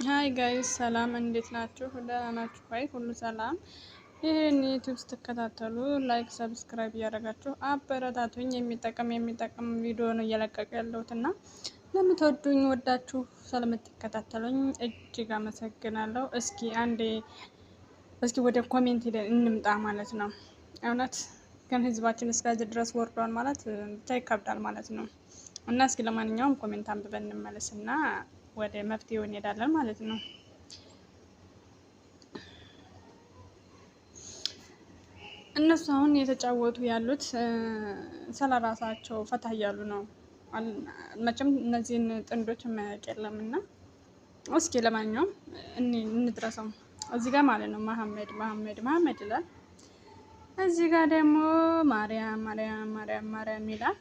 ሃይ ጋይስ ሰላም እንዴት ናችሁ? ደህና ናችሁ ወይ? ሁሉ ሰላም። ይህን ዩቲዩብ ስትከታተሉ ላይክ፣ ሰብስክራይብ እያደረጋችሁ አበረታቱኝ። የሚጠቅም ቪዲዮ ነው እየለቀቀ ያለሁት እና ለምትወዱኝ ወዳችሁ ስለምትከታተሉኝ እጅግ አመሰግናለሁ። እስኪ ወደ ኮሜንት ሄደን እንምጣ ማለት ነው። እውነት ግን ህዝባችን እስከዚህ ድረስ ወርዷል ማለት ብቻ ይከብዳል ማለት ነው። እና እስኪ ለማንኛውም ኮሜንት አንብበን እንመለስና ወደ መፍትሄው እንሄዳለን ማለት ነው። እነሱ አሁን የተጫወቱ ያሉት ስለ ራሳቸው ፈታ እያሉ ነው። መቼም እነዚህን ጥንዶች የማያውቅ የለም እና እስኪ ለማንኛውም እንድረሰው እዚህ ጋር ማለት ነው። መሐመድ ይላል። እዚህ ጋር ደግሞ ማርያም ይላል።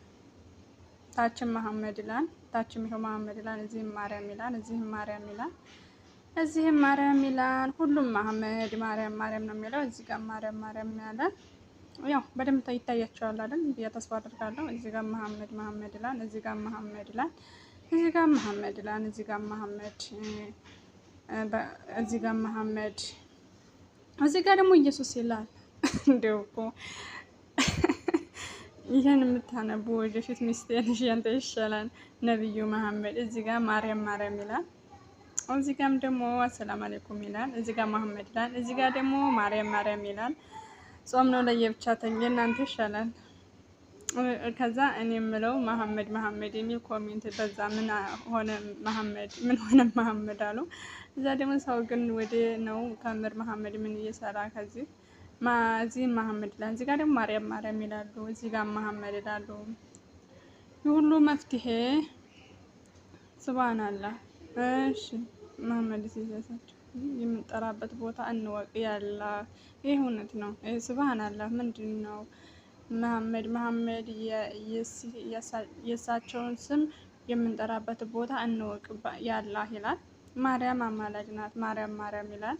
ታችም መሐመድ ይላል። ታችም ይኸው መሐመድ ይላል። እዚህም ማርያም ይላል። እዚህም ማርያም ይላል። ሁሉም መሐመድ ማርያም ነው የሚለው። እዚህ ጋር ማርያም ያለ ያው በደንብ ይታያቸዋል አይደል? ብዬ ተስፋ አድርጋለሁ። እዚህ ጋር መሐመድ ይላል። እዚህ ጋር መሐመድ ይላል። እዚህ ጋር መሐመድ ይላል። እዚህ ጋር መሐመድ እዚህ ጋር መሐመድ እዚህ ጋር ደግሞ ኢየሱስ ይላል። እንደው እኮ ይሄን የምታነቡ ወደፊት ሚስቴ ነሽ ያንተ ይሻላል ነብዩ መሐመድ። እዚህ ጋር ማርያም ይላል። እዚህ ጋርም ደግሞ አሰላም አለይኩም ይላል። እዚህ ጋር መሐመድ ይላል። እዚህ ጋር ደግሞ ማርያም ይላል። ጾም ነው ለየብቻ ተኝ እናንተ ይሻላል። ከዛ እኔ የምለው መሐመድ የሚል ኮሜንት በዛ ምን ሆነ መሐመድ አሉ። እዛ ደግሞ ሰው ግን ወደ ነው ከምር መሐመድ ምን እየሰራ ከዚህ እዚህ መሐመድ ይላል። እዚህ ጋር ደግሞ ማርያም ይላሉ። እዚህ ጋር መሐመድ ይላሉ። የሁሉ መፍትሄ ሱብሃንአላህ። እሺ መሐመድ ሲያሳቸው የምንጠራበት ቦታ እንወቅ ያላ ይሄ እውነት ነው። ሱብሃንአላህ ምንድን ነው መሐመድ የእሳቸውን ስም የምንጠራበት ቦታ እንወቅ ያላ ይላል። ማርያም አማላጅ ናት። ማርያም ይላል።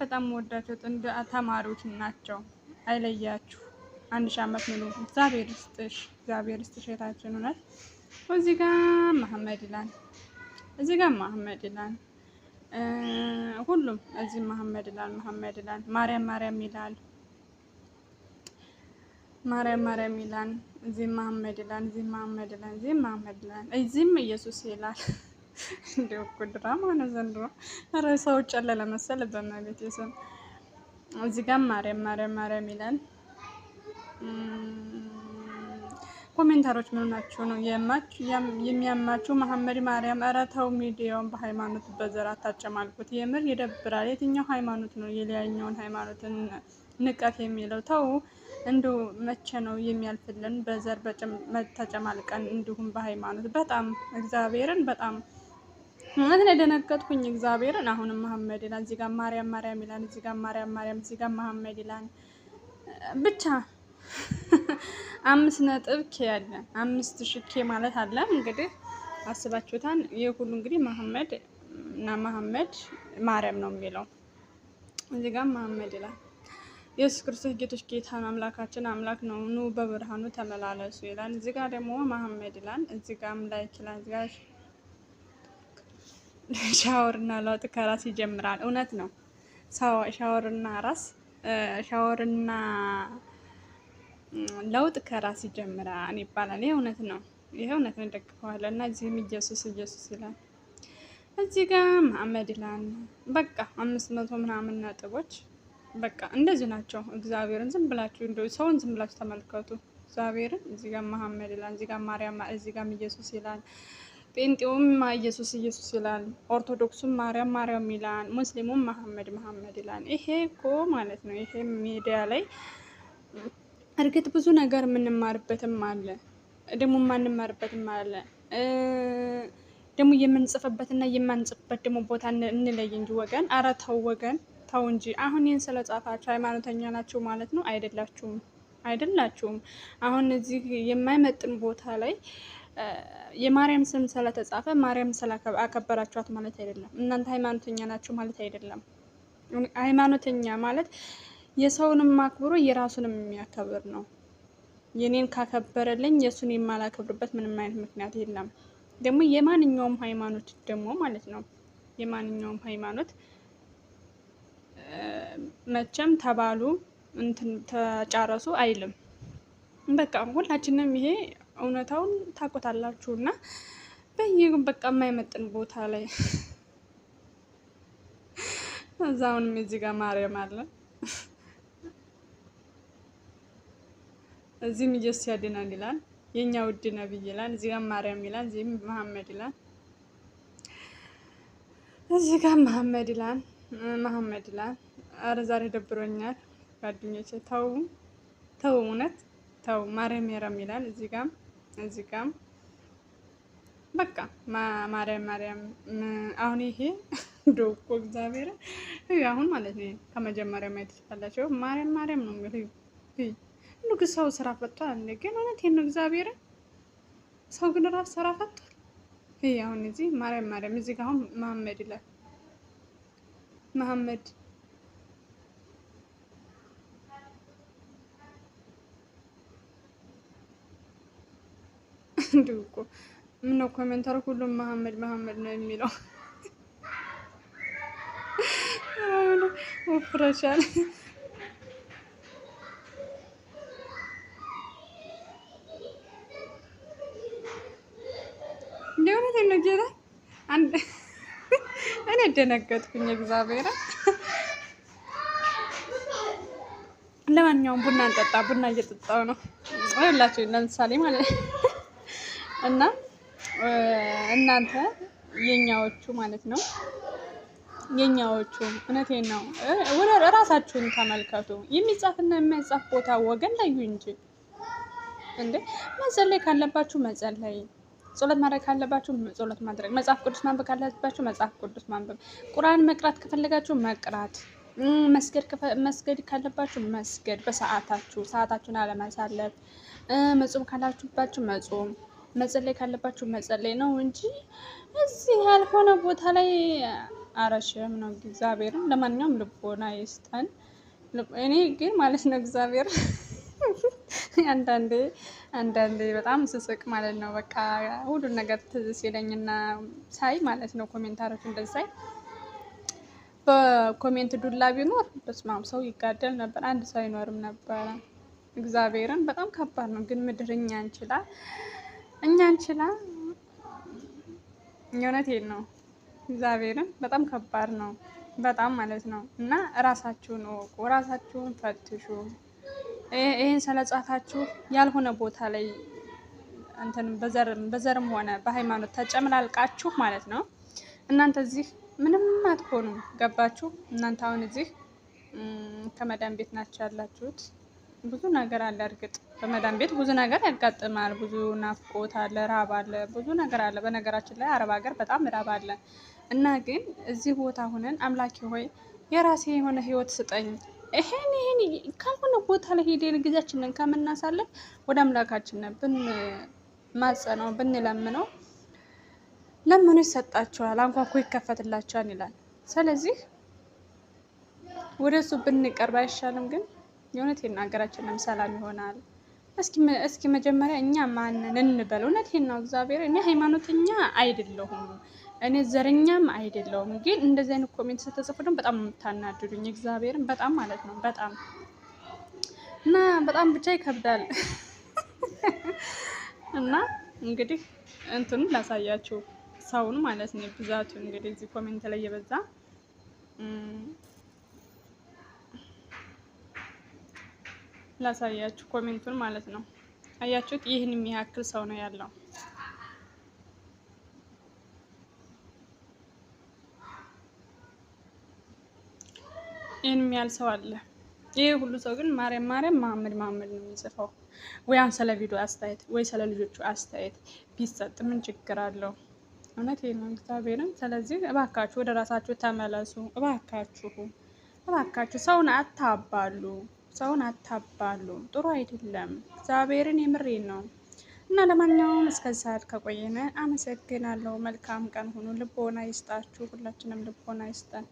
በጣም ወዳቸው ጥንድ ተማሪዎች ናቸው። አይለያችሁ። 1000 ዓመት ሙሉ እግዚአብሔር ይስጥሽ እህታችን እውነት። እዚህ ጋር መሐመድ ይላል። እዚህ ጋር መሐመድ ይላል። ሁሉም እዚህ መሐመድ ይላል። ማርያም ይላል። ማርያም ይላል። እዚህ መሐመድ ይላል። እዚህም ኢየሱስ ይላል። እንደው እኮ ድራማ ነው ዘንድሮ። ኧረ ሰው ጨለለ መሰል በመቤት የሰው እዚህ ጋር ማርያም ይላል። ኮሜንታሮች ምን ናቸው ነው የሚያማችሁ? መሐመድ ማርያም፣ ኧረ ተው ሚዲያውን በሃይማኖት በዘር አታጨማልቁት። የምር ይደብራል። የትኛው ሃይማኖት ነው የሌላኛውን ሃይማኖትን ንቀት የሚለው? ተው እንዲሁ መቼ ነው የሚያልፍልን? በዘር ተጨማልቀን እንዲሁም በሃይማኖት በጣም እግዚአብሔርን በጣም እውነት ነው የደነገጥኩኝ። እግዚአብሔርን አሁንም መሐመድ ይላል። እዚህ ጋር ማርያም ይላል። እዚህ ጋር ማርያም እዚህ ጋር መሐመድ ይላል። ብቻ 5 ኬ አለ 5000 ኬ ማለት አለ። እንግዲህ አስባችሁታን። ይህ ሁሉ እንግዲህ መሐመድ ማርያም ነው የሚለው። እዚህ ጋር መሐመድ ይላል። ኢየሱስ ክርስቶስ ጌቶች ጌታ አምላካችን አምላክ ነው፣ ኑ በብርሃኑ ተመላለሱ ይላል። እዚህ ጋር ደግሞ መሐመድ ይላል። እዚህ ጋርም ላይክ ይላል። እዚህ ጋር ሻወርና ለውጥ ከራስ ይጀምራል። እውነት ነው። ሻወርና ለውጥ ከራስ ይጀምራል ይባላል። ይሄ እውነት ነው። ደግፈዋለሁ። እና እዚህም ኢየሱስ ይላል። እዚህ ጋር መሐመድ ይላል። በቃ 500 ምናምን ነጥቦች በቃ እንደዚህ ናቸው። እግዚአብሔርን ዝም ብላችሁ እንደው ሰውን ዝም ብላችሁ ተመልከቱ። እግዚአብሔርን እዚህ ጋር መሐመድ ይላል። እዚህ ጋር ማርያም፣ እዚህ ጋር ኢየሱስ ይላል። ጴንጤውም ኢየሱስ ይላል። ኦርቶዶክሱም ማርያም ይላል። ሙስሊሙም መሐመድ ይላል። ይሄ እኮ ማለት ነው። ይሄ ሚዲያ ላይ እርግጥ ብዙ ነገር የምንማርበትም አለ፣ ደግሞ የማንማርበትም አለ። ደግሞ የምንጽፍበትና የማንጽፍበት ደግሞ ቦታ እንለይ እንጂ ወገን። ኧረ ተው ወገን ተው እንጂ። አሁን ይህን ስለጻፋችሁ ሃይማኖተኛ ናችሁ ማለት ነው? አይደላችሁም። አሁን እዚህ የማይመጥን ቦታ ላይ የማርያም ስም ስለተጻፈ ማርያም ስላከበራችኋት ማለት አይደለም። እናንተ ሃይማኖተኛ ናችሁ ማለት አይደለም። ሃይማኖተኛ ማለት የሰውንም አክብሮ የራሱንም የሚያከብር ነው። የኔን ካከበረልኝ የሱን የማላከብርበት ምንም አይነት ምክንያት የለም። ደግሞ የማንኛውም ሃይማኖት ደግሞ ማለት ነው የማንኛውም ሃይማኖት መቼም ተባሉ እንትን ተጫረሱ አይልም። በቃ ሁላችንም ይሄ እውነታውን ታውቁታላችሁ። እና በቃ የማይመጥን ቦታ ላይ እዛውንም እዚህ ጋር ማርያም አለ፣ እዚህም ኢየሱስ ያድናል ይላል፣ የኛ ውድ ነብይ ይላል፣ እዚህ ጋር ማርያም ይላል፣ እዚህም መሐመድ ይላል፣ እዚህ ጋር መሐመድ ይላል፣ መሐመድ ይላል። አረ ዛሬ ደብሮኛል ጓደኞቼ፣ ተው ተው፣ እውነት ተው። ማርያም ያረም ይላል እዚህ ጋም በቃ ማርያም ማርያም። አሁን ይሄ ዶኮ እግዚአብሔር አሁን ማለት ነው ከመጀመሪያ ማየት ትችላላችሁ። ማርያም ማርያም ነው የሚለው። ንጉስ ሰው ስራ ፈቷል እንዴ? ግን እውነቴን ነው እግዚአብሔር ሰው ግን ራሱ ስራ ፈቷል። አሁን እዚህ ማርያም ማርያም፣ እዚህ ጋር አሁን መሐመድ ይላል መሐመድ እንዲሁ እኮ ምነው ኮሜንተር ሁሉም መሐመድ መሐመድ ነው የሚለው። ወፍረሻል እንደሆነ ተነገረ። አንድ እኔ ደነገጥኩኝ እግዚአብሔር። ለማንኛውም ቡና እንጠጣ። ቡና እየጠጣው ነው ሁላችሁ ለምሳሌ ማለት እና እናንተ የኛዎቹ ማለት ነው የኛዎቹ እውነቴን ነው። ወደ ራሳችሁን ተመልከቱ። የሚጻፍና የማይጻፍ ቦታ ወገን ለዩ እንጂ እንዴ። መጸለይ ካለባችሁ መጸለይ፣ ጸሎት ማድረግ ካለባችሁ ጸሎት ማድረግ፣ መጽሐፍ ቅዱስ ማንበብ ካለባችሁ መጽሐፍ ቅዱስ ማንበብ፣ ቁርአን መቅራት ከፈለጋችሁ መቅራት፣ መስገድ ካለባችሁ መስገድ በሰዓታችሁ፣ ሰዓታችሁን አለማሳለፍ፣ መጾም ካላችሁባችሁ መጾም፣ መጸለይ ካለባችሁ መጸለይ ነው እንጂ እዚህ ያልሆነ ቦታ ላይ አረሽም ነው እግዚአብሔርን። ለማንኛውም ልቦና ይስጠን። እኔ ግን ማለት ነው እግዚአብሔር አንዳንዴ በጣም ስስቅ ማለት ነው። በቃ ሁሉን ነገር ትዝ ሲለኝና ሳይ ማለት ነው ኮሜንታሮች እንደዚህ ሳይ በኮሜንት ዱላ ቢኖር በስማም ሰው ይጋደል ነበር፣ አንድ ሰው አይኖርም ነበረ። እግዚአብሔርን በጣም ከባድ ነው። ግን ምድር እኛን ችላ የእውነቴን ነው እግዚአብሔርን በጣም ከባድ ነው፣ በጣም ማለት ነው። እና ራሳችሁን እወቁ፣ ራሳችሁን ፈትሹ። ይሄን ስለጻፋችሁ ያልሆነ ቦታ ላይ እንትን በዘርም ሆነ በሃይማኖት ተጨምላልቃችሁ ማለት ነው እናንተ እዚህ ምንም አትሆኑም። ገባችሁ? እናንተ አሁን እዚህ ከመዳን ቤት ናቸው ያላችሁት። ብዙ ነገር አለ። እርግጥ በመዳን ቤት ብዙ ነገር ያጋጥማል። ብዙ ናፍቆት አለ፣ ራብ አለ፣ ብዙ ነገር አለ። በነገራችን ላይ አረብ ሀገር በጣም ራብ አለ። እና ግን እዚህ ቦታ ሆነን አምላኬ ሆይ የራሴ የሆነ ህይወት ስጠኝ፣ ይሄን ካልሆነ ቦታ ላይ ሄደን ጊዜያችንን ከምናሳልፍ ወደ አምላካችን ብንማጸነው ብንለምነው ለምኑ ይሰጣቸዋል፣ አንኳኩ ይከፈትላቸዋል ይላል። ስለዚህ ወደ እሱ ብንቀርብ አይሻልም? ግን የእውነቴን ነው ሀገራችንም ሰላም ይሆናል። እስኪ መጀመሪያ እኛ ማንን እንበል። እውነቴን ነው እግዚአብሔር። እኔ ሃይማኖተኛ አይደለሁም፣ እኔ ዘረኛም አይደለሁም። ግን እንደዚህ አይነት ኮሜንት ስትጽፉ ደግሞ በጣም የምታናድዱኝ እግዚአብሔርን በጣም ማለት ነው በጣም እና በጣም ብቻ ይከብዳል። እና እንግዲህ እንትኑ ላሳያችሁ ሰውን ማለት ነው ብዛቱ እንግዲህ እዚህ ኮሜንት ላይ የበዛ ላሳያችሁ ኮሜንቱን ማለት ነው። አያችሁት? ይህን የሚያክል ሰው ነው ያለው። ይህን የሚያህል ሰው አለ። ይሄ ሁሉ ሰው ግን ማርያም ማርያም መሐመድ መሐመድ ነው የሚጽፈው። ወይ አሁን ስለ ቪዲዮ አስተያየት ወይ ስለ ልጆቹ አስተያየት ቢሰጥ ምን ችግር አለው? እውነት ነው እግዚአብሔርን። ስለዚህ እባካችሁ ወደ ራሳችሁ ተመለሱ። እባካችሁ ሰውን አታባሉ። ጥሩ አይደለም። እግዚአብሔርን የምሬን ነው። እና ለማንኛውም እስከዚህ ሰዓት ከቆየነ አመሰግናለሁ። መልካም ቀን ሁኑ። ልቦና ይስጣችሁ። ሁላችንም ልቦና ይስጠን።